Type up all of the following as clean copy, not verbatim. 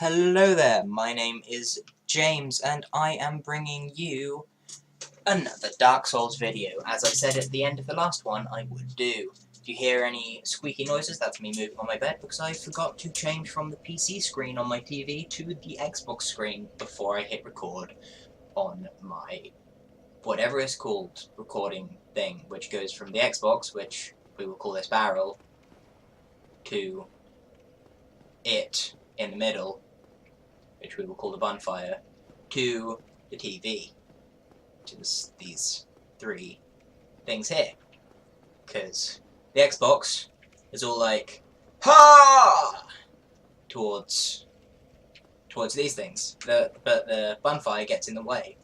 Hello there, my name is James, and I am bringing you another Dark Souls video, as I said at the end of the last one I would do. If you hear any squeaky noises, that's me moving on my bed, because I forgot to change from the PC screen on my TV to the Xbox screen before I hit record on my, whatever it's called, recording thing, which goes from the Xbox, which we will call this barrel, to it in the middle, which we will call the bonfire, to the TV, to these three things here. Because the Xbox is all like, ha! Towards these things. But the bonfire gets in the way.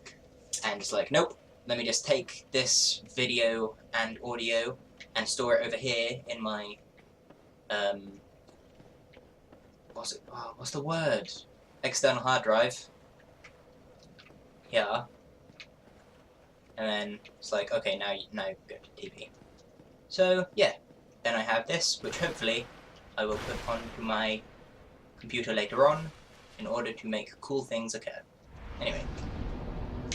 And it's like, nope, let me just take this video and audio and store it over here in my, what's the word? External hard drive. Yeah. And then it's like, okay, now go to TV. So yeah, then I have this, which hopefully I will put onto my computer later on in order to make cool things occur. Anyway,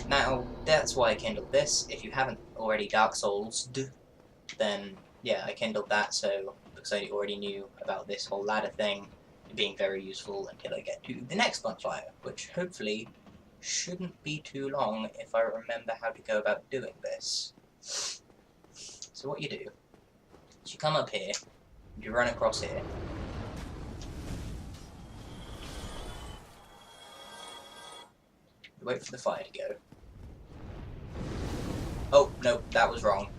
now that's why I kindled this. If you haven't already Dark Souls'd, then yeah, I kindled that because I already knew about this whole ladder thing being very useful until I get to the next bonfire, which hopefully shouldn't be too long if I remember how to go about doing this. So what you do is you come up here, you run across here, you wait for the fire to go. Oh no, that was wrong.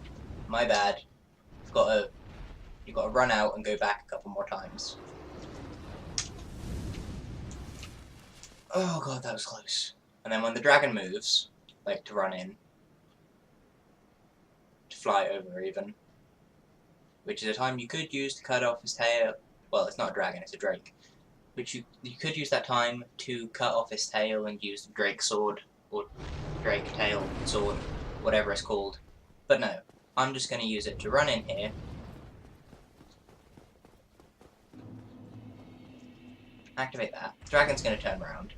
My bad. You've got to run out and go back a couple more times. Oh god, that was close. And then when the dragon moves, like to run in, to fly over even, which is a time you could use to cut off his tail. Well, it's not a dragon, it's a drake. Which you could use that time to cut off his tail and use the drake sword, or drake tail sword, whatever it's called. But no, I'm just going to use it to run in here. Activate that. Dragon's going to turn around.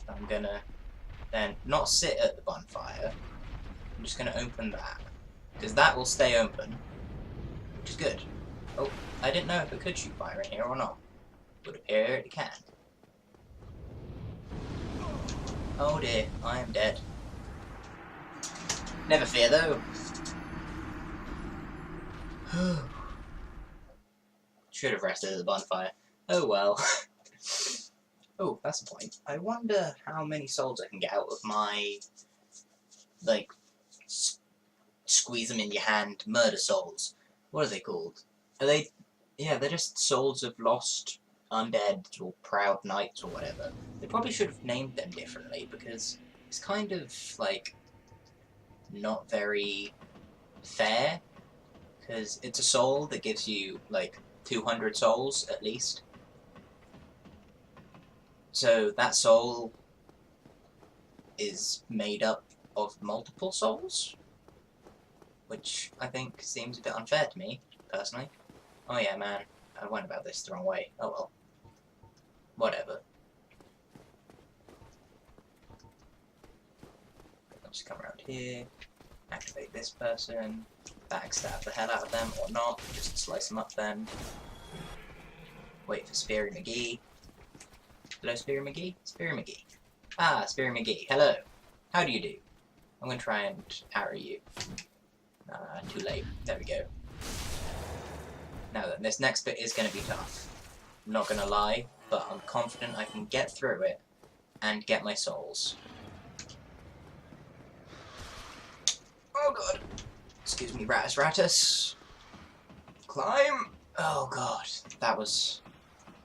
I'm going to then not sit at the bonfire. I'm just going to open that. Because that will stay open. Which is good. Oh, I didn't know if it could shoot fire in here or not. Would appear it can. Oh dear, I am dead. Never fear though. Should have rested at the bonfire. Oh well. Oh, that's the point. I wonder how many souls I can get out of my, like, squeeze them in your hand murder souls. What are they called? Are they? Yeah, they're just souls of lost undead or proud knights or whatever. They probably should have named them differently because it's kind of like not very fair. Because it's a soul that gives you like 200 souls at least. So that soul is made up of multiple souls, which I think seems a bit unfair to me, personally. Oh yeah, man, I went about this the wrong way. Oh well. Whatever. I'll just come around here, activate this person, backstab the hell out of them, or not, just slice them up then. Wait for Speary McGee. Hello, Speary McGee? Speary McGee. Ah, Speary McGee, hello. How do you do? I'm going to try and arrow you. Too late. There we go. Now then, this next bit is going to be tough. I'm not going to lie, but I'm confident I can get through it and get my souls. Oh god. Excuse me, Ratus Ratus. Climb! Oh god, that was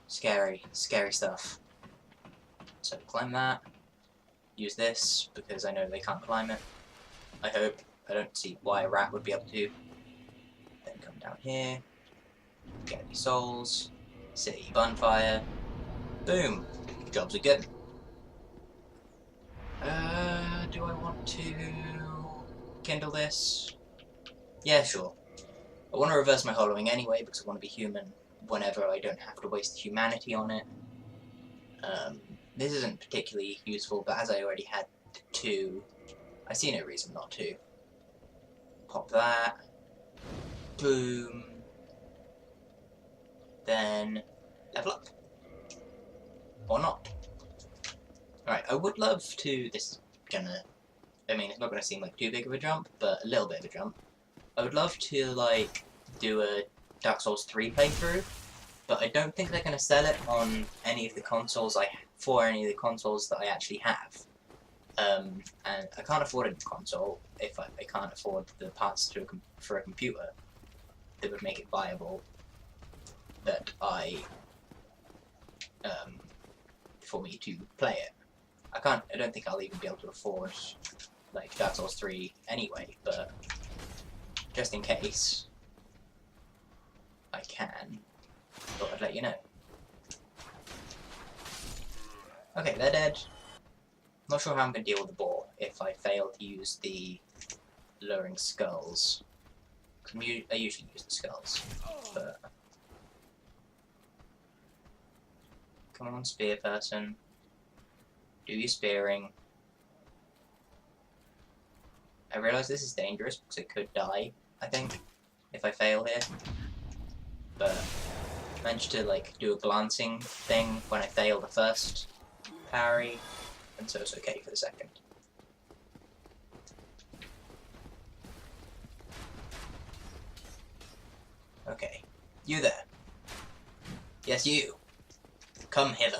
scary, scary stuff. So climb that. Use this, because I know they can't climb it. I hope. I don't see why a rat would be able to. Then come down here. Get any souls. City bonfire. Boom. Jobs are good. Do I want to kindle this? Yeah, sure. I want to reverse my hollowing anyway because I want to be human whenever I don't have to waste humanity on it. This isn't particularly useful, but as I already had 2, I see no reason not to. Pop that. Boom. Then level up. Or not. Alright, I would love to, this is gonna, I mean, it's not gonna seem like too big of a jump, but a little bit of a jump. I would love to, like, do a Dark Souls 3 playthrough, but I don't think they're gonna sell it on any of the consoles for any of the consoles that I actually have. And I can't afford a new console if I can't afford the parts for a computer that would make it viable that for me to play it. I don't think I'll even be able to afford like Dark Souls 3 anyway, but just in case I can, thought I'd let you know. Okay, they're dead. Not sure how I'm going to deal with the boar if I fail to use the luring skulls. I usually use the skulls, but... Come on, spear person. Do your spearing. I realise this is dangerous because it could die, I think, if I fail here. But I managed to, like, do a glancing thing when I failed the first parry, and so it's okay for the second. Okay. You there. Yes, you. Come hither.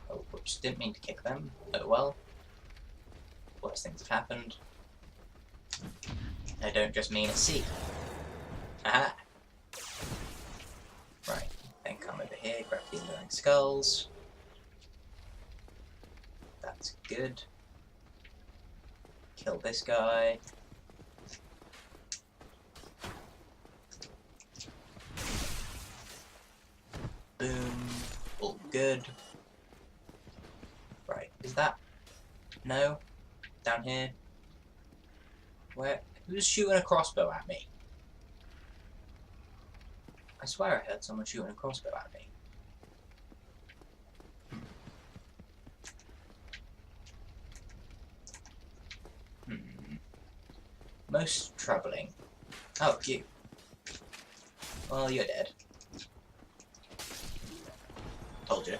Oh, whoops, didn't mean to kick them. Oh well. Worse things have happened. I don't just mean at sea. Aha! Right, then come over here, grab the alluring skulls. That's good. Kill this guy. Boom. All good. Right, is that... No? Down here? Where? Who's shooting a crossbow at me? I swear I heard someone shooting a crossbow at me. Most troubling. Oh, you. Well, you're dead. Told you.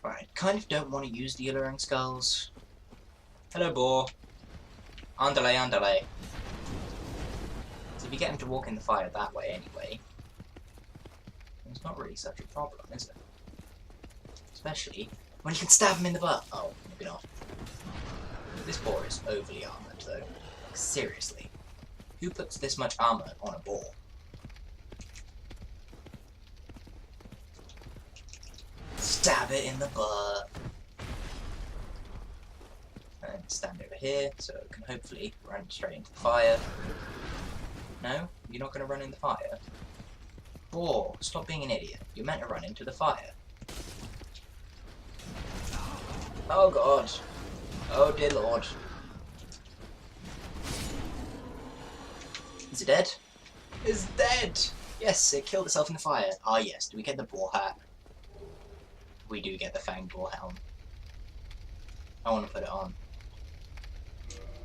Right, kind of don't want to use the alluring skulls. Hello, boar. Andale, andale. So if you get him to walk in the fire that way anyway, it's not really such a problem, is it? Especially when you can stab him in the butt. Oh, maybe not. This boar is overly armoured, though. Like, seriously. Who puts this much armour on a boar? Stab it in the butt. And stand over here, so it can hopefully run straight into the fire. No? You're not going to run in the fire? Boar, stop being an idiot. You're meant to run into the fire. Oh god. Oh dear lord. Is it dead? It's dead! Yes, it killed itself in the fire. Ah yes, do we get the boar hat? We do get the fanged boar helm. I want to put it on.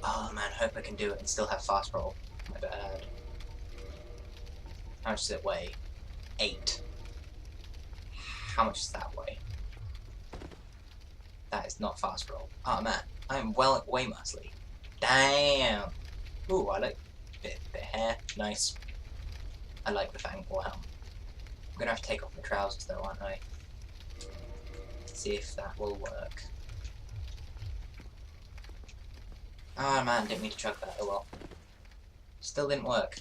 Oh man, hope I can do it and still have fast roll. My bad. How much does it weigh? 8. How much does that weigh? That is not fast roll. Oh man, I'm way muscly. Damn! Ooh, I like bit of hair. Nice. I like the fanged boar helm. I'm gonna have to take off my trousers though, aren't I? See if that will work. Oh man, didn't mean to chuck that. Oh well. Still didn't work.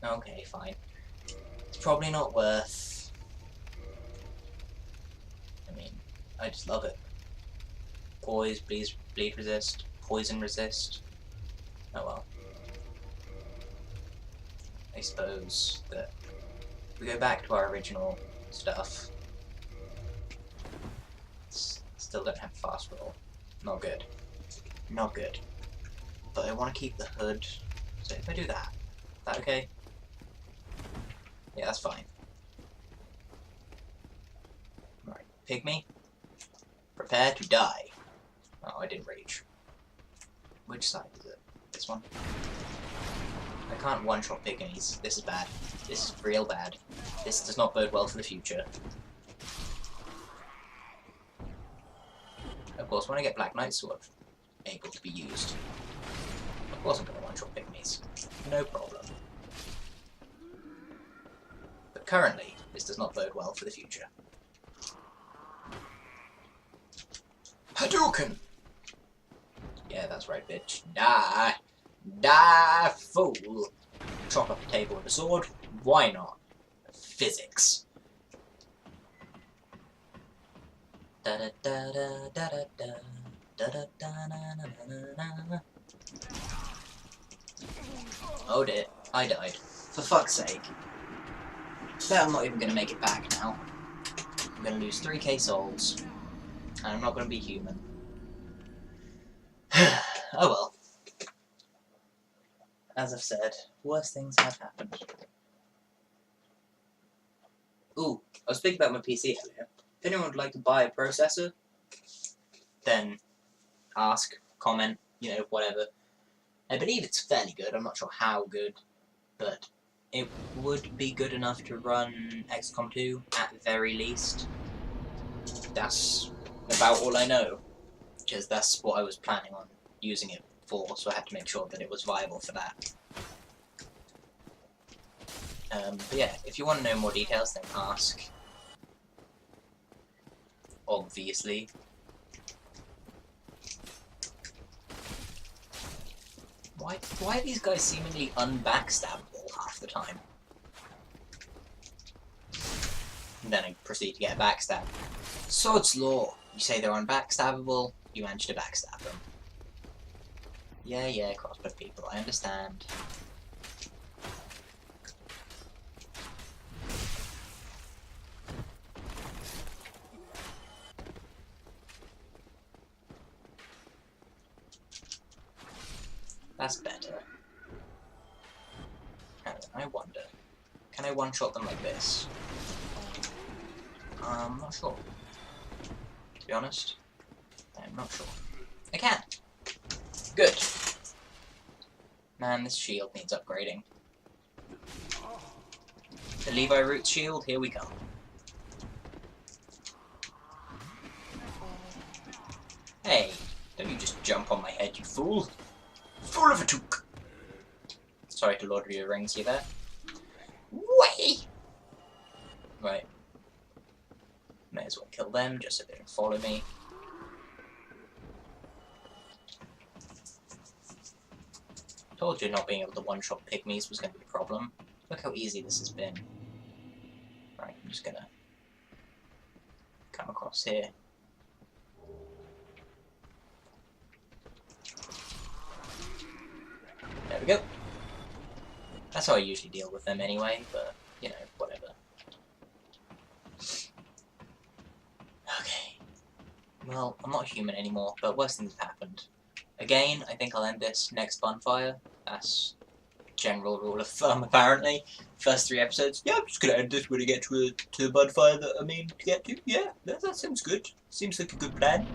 Okay, fine. It's probably not worth... I mean, I just love it. Poise, bleed resist, poison resist. Oh well. I suppose that we go back to our original stuff. Still don't have fast roll. Not good. Not good. But I want to keep the hood. So if I do that, is that okay? Yeah, that's fine. Right, pygmy. Prepare to die. Oh, I didn't rage. Which side is it? This one? I can't one-shot pygmies. This is bad. This is real bad. This does not bode well for the future. Of course, when I get Black Knight Sword able to be used, of course I'm going to one-shot pygmies. No problem. But currently, this does not bode well for the future. Hadouken! Yeah, that's right, bitch. Die! Die, fool! Chop up a table with a sword. Why not? Physics. Da da da da da da da da da da da. Oh dear, I died. For fuck's sake. Bet I'm not even gonna make it back now. I'm gonna lose 3k souls. And I'm not gonna be human. Oh well. As I've said, worse things have happened. Ooh, I was speaking about my PC earlier. If anyone would like to buy a processor, then ask, comment, you know, whatever. I believe it's fairly good. I'm not sure how good, but it would be good enough to run XCOM 2 at the very least. That's about all I know, because that's what I was planning on using it for, so I had to make sure that it was viable for that. But yeah, if you want to know more details, then ask. Obviously. Why are these guys seemingly unbackstabbable half the time? And then I proceed to get a backstab. Sod's law. You say they're unbackstabbable, you manage to backstab them. Yeah, crossbow people, I understand. That's better. I wonder, can I one-shot them like this? I'm not sure. To be honest, I'm not sure. I can! Good! Man, this shield needs upgrading. The Levi Roots shield, here we come. Hey, don't you just jump on my head, you fool! Fool of a took! Sorry to Lord of the Rings, you there? Way! Right. May as well kill them, just so they don't follow me. Told you not being able to one-shot pygmies was going to be a problem. Look how easy this has been. Right, I'm just gonna come across here. There we go. That's how I usually deal with them anyway, but, you know, whatever. Okay. Well, I'm not human anymore, but worse things have happened. Again, I think I'll end this next bonfire. That's general rule of thumb, apparently. First 3 episodes. Yeah, I'm just gonna end this when I get to the bonfire that I mean to get to. Yeah, that seems good. Seems like a good plan.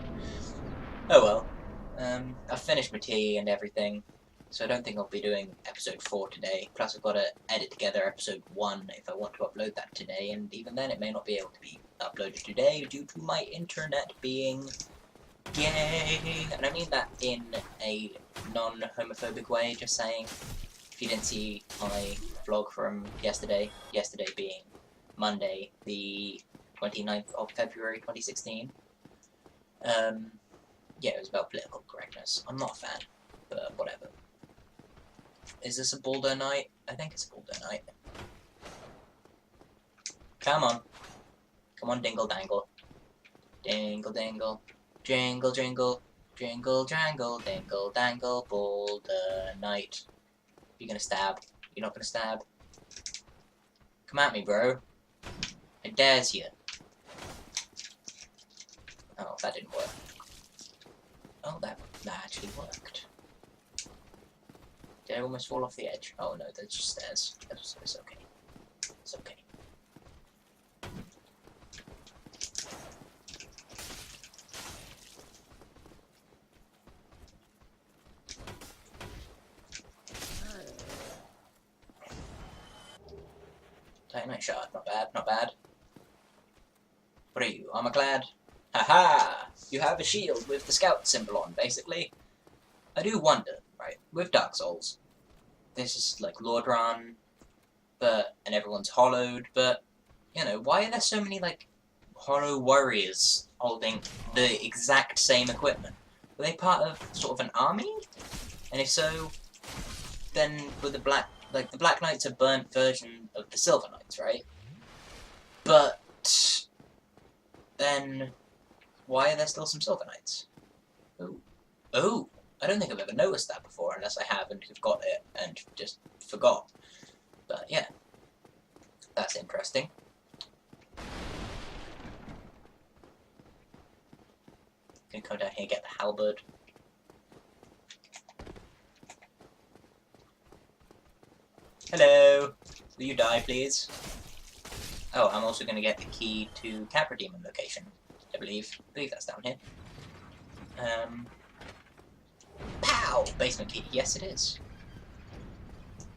Oh well. I've finished my tea and everything, so I don't think I'll be doing episode 4 today. Plus I've got to edit together episode 1 if I want to upload that today, and even then it may not be able to be uploaded today due to my internet being gay. And I mean that in a non-homophobic way, just saying. If you didn't see my vlog from yesterday being Monday, the 29th of February 2016, yeah, it was about political correctness. I'm not a fan, but whatever. Is this a Baldur Knight? I think it's a Baldur Knight. Come on. Come on, dingle dangle. Dingle dangle. Jingle jingle. Jingle jangle. Dingle dangle. Baldur Knight. You're gonna stab. You're not gonna stab. Come at me, bro. I dares you. Oh, that didn't work. Oh, that actually worked. Did I almost fall off the edge? Oh no, that's just stairs. It's okay. It's okay. Dynamite shard, not bad, not bad. What are you, armor-clad? Haha! You have a shield with the scout symbol on, basically. I do wonder, right, with Dark Souls, this is like Lord Run, and everyone's hollowed, but, you know, why are there so many, like, hollow warriors holding the exact same equipment? Were they part of sort of an army? And if so, then were the Black Knights a burnt version of the Silver Knights, right? But then why are there still some Silver Knights? Oh. Oh! I don't think I've ever noticed that before, unless I have and have got it and just forgot. But yeah. That's interesting. Gonna come down here and get the halberd. Hello! Will you die, please? Oh, I'm also gonna get the key to Capra Demon location, I believe. I believe that's down here. Pow! Basement key. Yes, it is.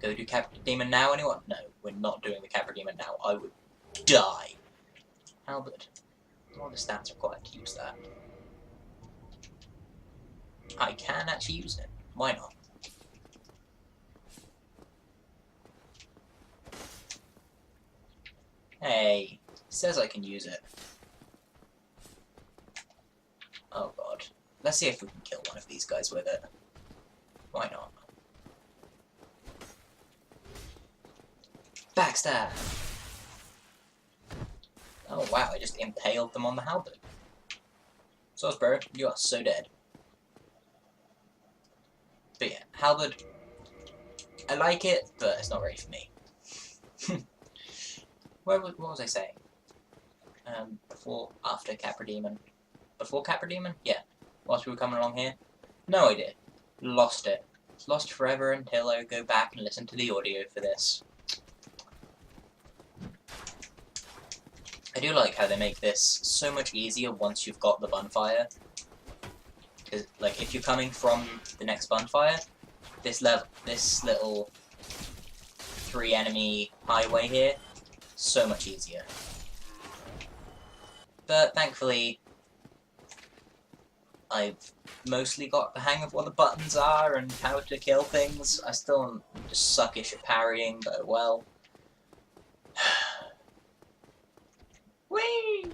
Go do Capra Demon now, anyone? No, we're not doing the Capra Demon now. I would die. Halberd. What are the stats required to use that? I can actually use it. Why not? Hey, it says I can use it. Oh god. Let's see if we can kill one of these guys with it. Why not? Backstab! Oh wow, I just impaled them on the halberd. So, bro, you are so dead. But yeah, halberd, I like it, but it's not really for me. What was I saying? After Capra Demon. Before Capra Demon? Yeah. Whilst we were coming along here? No idea. Lost it. It's lost forever until I go back and listen to the audio for this. I do like how they make this so much easier once you've got the bonfire. Because, like, if you're coming from the next bonfire, this little 3-enemy highway here, so much easier. But thankfully, I've mostly got the hang of what the buttons are and how to kill things. I still am just suckish at parrying, but well. Whee!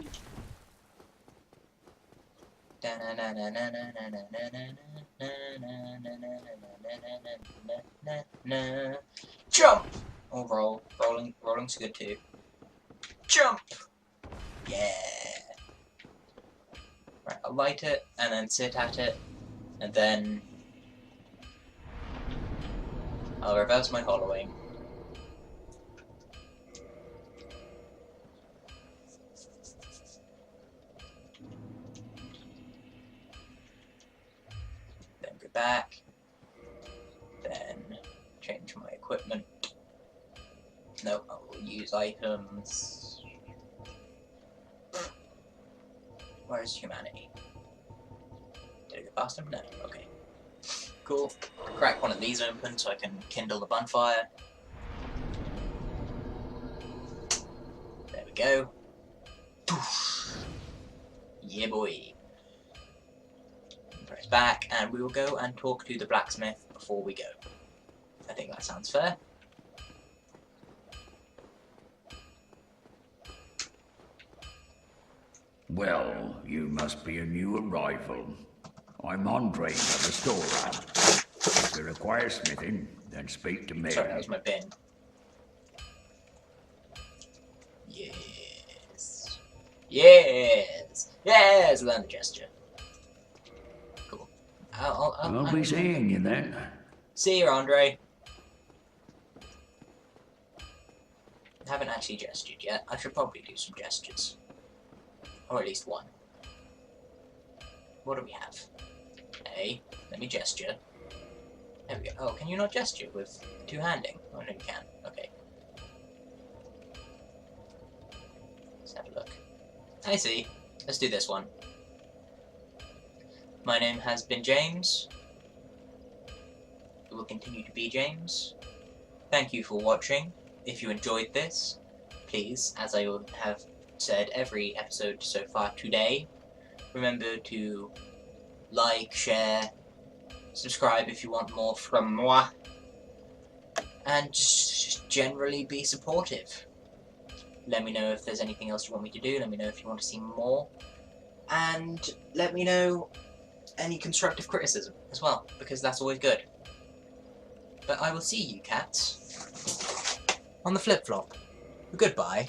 Jump! Oh, roll. Rolling's good too. Jump! Yeah! Right, I'll light it, and then sit at it, and then I'll reverse my hollowing. Then go back. Then change my equipment. No, I will use items. Where is humanity? Did I go past him? No. Okay. Cool. Crack one of these open so I can kindle the bonfire. There we go. Yeah, boy. Press back, and we will go and talk to the blacksmith before we go. I think that sounds fair. Well, you must be a new arrival. I'm Andre, the restorer. If you require smithing, then speak to me. Sorry, that was my bin. Yes. Yes! Yes! Learn the gesture. Cool. I'll be seeing you then. See you, Andre. I haven't actually gestured yet. I should probably do some gestures. Or at least one. What do we have? A. Let me gesture. There we go. Oh, can you not gesture with two-handing? Oh, no, you can. Okay. Let's have a look. I see. Let's do this one. My name has been James. It will continue to be James. Thank you for watching. If you enjoyed this, please, as I have said every episode so far today, remember to like, share, subscribe if you want more from moi, and just generally be supportive. Let me know if there's anything else you want me to do, let me know if you want to see more, and let me know any constructive criticism as well, because that's always good. But I will see you cats on the flip-flop. Goodbye.